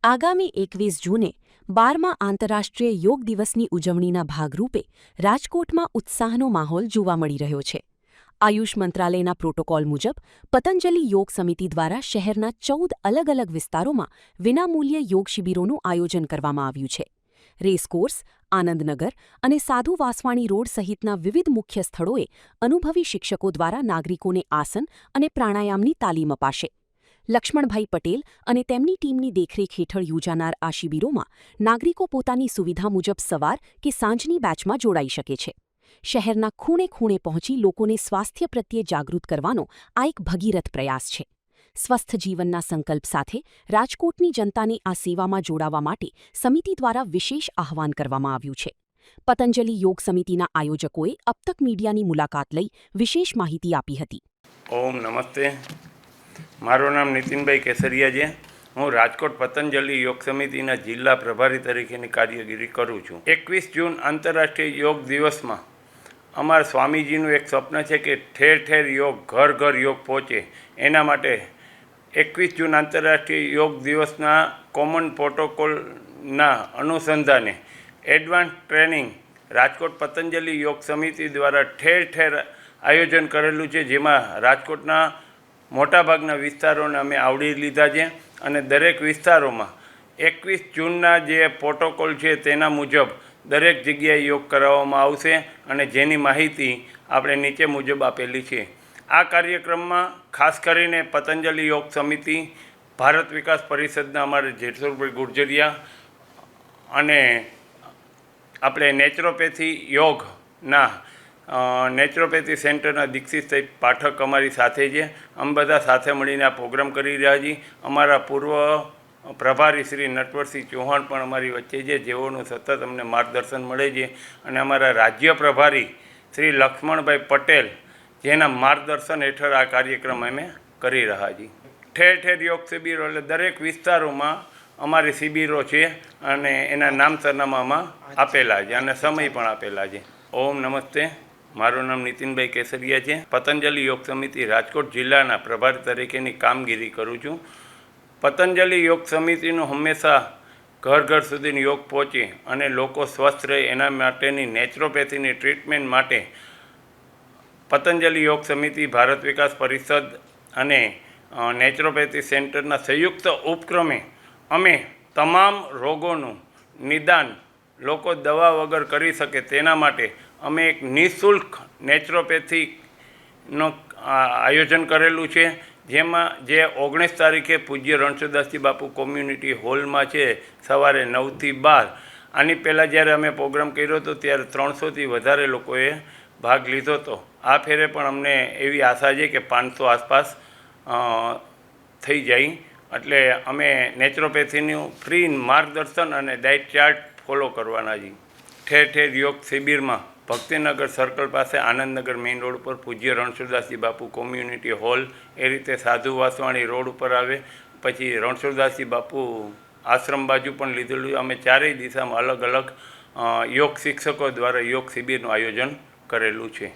આગામી 21 જૂને 12મા આંતરરાષ્ટ્રીય યોગ દિવસની ઉજવણીના ભાગરૂપે રાજકોટમાં ઉત્સાહનો માહોલ જોવા મળી રહ્યો છે. આયુષ મંત્રાલયના પ્રોટોકોલ મુજબ પતંજલિ યોગ સમિતિ દ્વારા શહેરના 14 અલગ અલગ વિસ્તારોમાં વિનામૂલ્યે યોગ શિબિરોનું આયોજન કરવામાં આવ્યું છે. રેસકોર્સ, આનંદનગર અને સાધુ વાસવાણી રોડ સહિતના વિવિધ મુખ્ય સ્થળોએ અનુભવી શિક્ષકો દ્વારા નાગરિકોને આસન અને પ્રાણાયામની તાલીમ અપાશે. લક્ષ્મણભાઈ પટેલ અને તેમની ટીમની દેખરેખ હેઠળ યોજાનાર આ શિબિરોમાં નાગરિકો પોતાની સુવિધા મુજબ સવાર કે સાંજની બેચમાં જોડાઈ શકે છે. શહેરના ખૂણે ખૂણે પહોંચી લોકોને સ્વાસ્થ્ય પ્રત્યે જાગૃત કરવાનો આ એક ભગીરથ પ્રયાસ છે. સ્વસ્થ જીવનના સંકલ્પ સાથે રાજકોટની જનતાને આ સેવામાં જોડાવા માટે સમિતિ દ્વારા વિશેષ આહ્વાન કરવામાં આવ્યું છે. પતંજલિ યોગ સમિતિના આયોજકોએ અબતક મીડિયાની મુલાકાત લઈ વિશેષ માહિતી આપી હતી. ઓમ નમસ્તે. મારું નામ નીતિનભાઈ કેસરિયા છે. હું રાજકોટ પતંજલિ યોગ સમિતિના જિલ્લા પ્રભારી તરીકેની કાર્યગીરી કરું છું. 21 જૂન આંતરરાષ્ટ્રીય યોગ દિવસમાં અમારા સ્વામીજીનું એક સ્વપ્ન છે કે ઠેર ઠેર યોગ, ઘર ઘર યોગ પહોંચે. એના માટે 21 જૂન આંતરરાષ્ટ્રીય યોગ દિવસના કોમન પ્રોટોકોલના અનુસંધાને એડવાન્સ ટ્રેનિંગ રાજકોટ પતંજલિ યોગ સમિતિ દ્વારા ઠેર ઠેર આયોજન કરેલું છે, જેમાં રાજકોટના મોટાભાગના વિસ્તારોને અમે આવરી લીધા છે અને દરેક વિસ્તારોમાં 21 જૂનના જે પ્રોટોકોલ છે તેના મુજબ દરેક જગ્યાએ યોગ કરાવવામાં આવશે અને જેની માહિતી આપણે નીચે મુજબ આપેલી છે. આ કાર્યક્રમમાં ખાસ કરીને પતંજલિ યોગ સમિતિ, ભારત વિકાસ પરિષદના અમારે જેઠુરભાઈ ગુર્જરિયા અને આપણે નેચરોપેથી યોગના નેચરોપેથી સેન્ટરના દીક્ષિત પાઠક અમારી સાથે છે. અમે બધા સાથે મળીને આ પ્રોગ્રામ કરી રહ્યા છીએ. અમારા પૂર્વ પ્રભારી શ્રી નટવરસિંહ ચૌહાણ પણ અમારી વચ્ચે છે, જેઓનું સતત અમને માર્ગદર્શન મળે છે, અને અમારા રાજ્ય પ્રભારી શ્રી લક્ષ્મણભાઈ પટેલ, જેના માર્ગદર્શન હેઠળ આ કાર્યક્રમ અમે કરી રહ્યા છીએ. ઠેર ઠેર યોગ શિબિરો એટલે દરેક વિસ્તારોમાં અમારી શિબિરો છે અને એના નામ સરનામામાં આપેલા છે અને સમય પણ આપેલા છે. ઓમ નમસ્તે. મારું નામ નીતિનભાઈ કેસરિયા છે. પતંજલિ યોગ સમિતિ રાજકોટ જિલ્લાના પ્રભારી તરીકેની કામગીરી કરું છું. પતંજલિ યોગ સમિતિનું હંમેશા ઘર ઘર સુધી યોગ પહોંચે અને લોકો સ્વસ્થ રહે એના માટેની નેચરોપેથીની ટ્રીટમેન્ટ માટે પતંજલિ યોગ સમિતિ, ભારત વિકાસ પરિષદ અને નેચરોપેથી સેન્ટરના સંયુક્ત ઉપક્રમે અમે તમામ રોગોનું નિદાન લોકો દવા વગર કરી શકે તેના માટે અમે એક નિઃશુલ્ક નેચરોપેથીનો આયોજન કરેલું છે, જેમાં જે 19 તારીખે પૂજ્ય રણછોડદાસજી બાપુ કોમ્યુનિટી હોલમાં છે, સવારે 9 થી 12. આની પહેલાં જ્યારે અમે પ્રોગ્રામ કર્યો હતો ત્યારે 300થી વધારે લોકોએ ભાગ લીધો હતો. આ ફેરે પણ અમને એવી આશા છે કે 500 આસપાસ થઈ જાય. એટલે અમે નેચરોપેથીનું ફ્રી માર્ગદર્શન અને ડાયટ ચાર્ટ ફોલો કરવાના છીએ. ઠેર ઠેર યોગ શિબિરમાં ભક્તિનગર સર્કલ પાસે આનંદનગર મેઇન રોડ ઉપર પૂજ્ય રણછોડદાસજી બાપુ કોમ્યુનિટી હોલ, એ રીતે સાધુ વાસવાણી રોડ ઉપર આવે, પછી રણછોડદાસજી બાપુ આશ્રમ બાજુ પણ લીધેલું. અમે ચારેય દિશામાં અલગ અલગ યોગ શિક્ષકો દ્વારા યોગ શિબિરનું આયોજન કરેલું છે.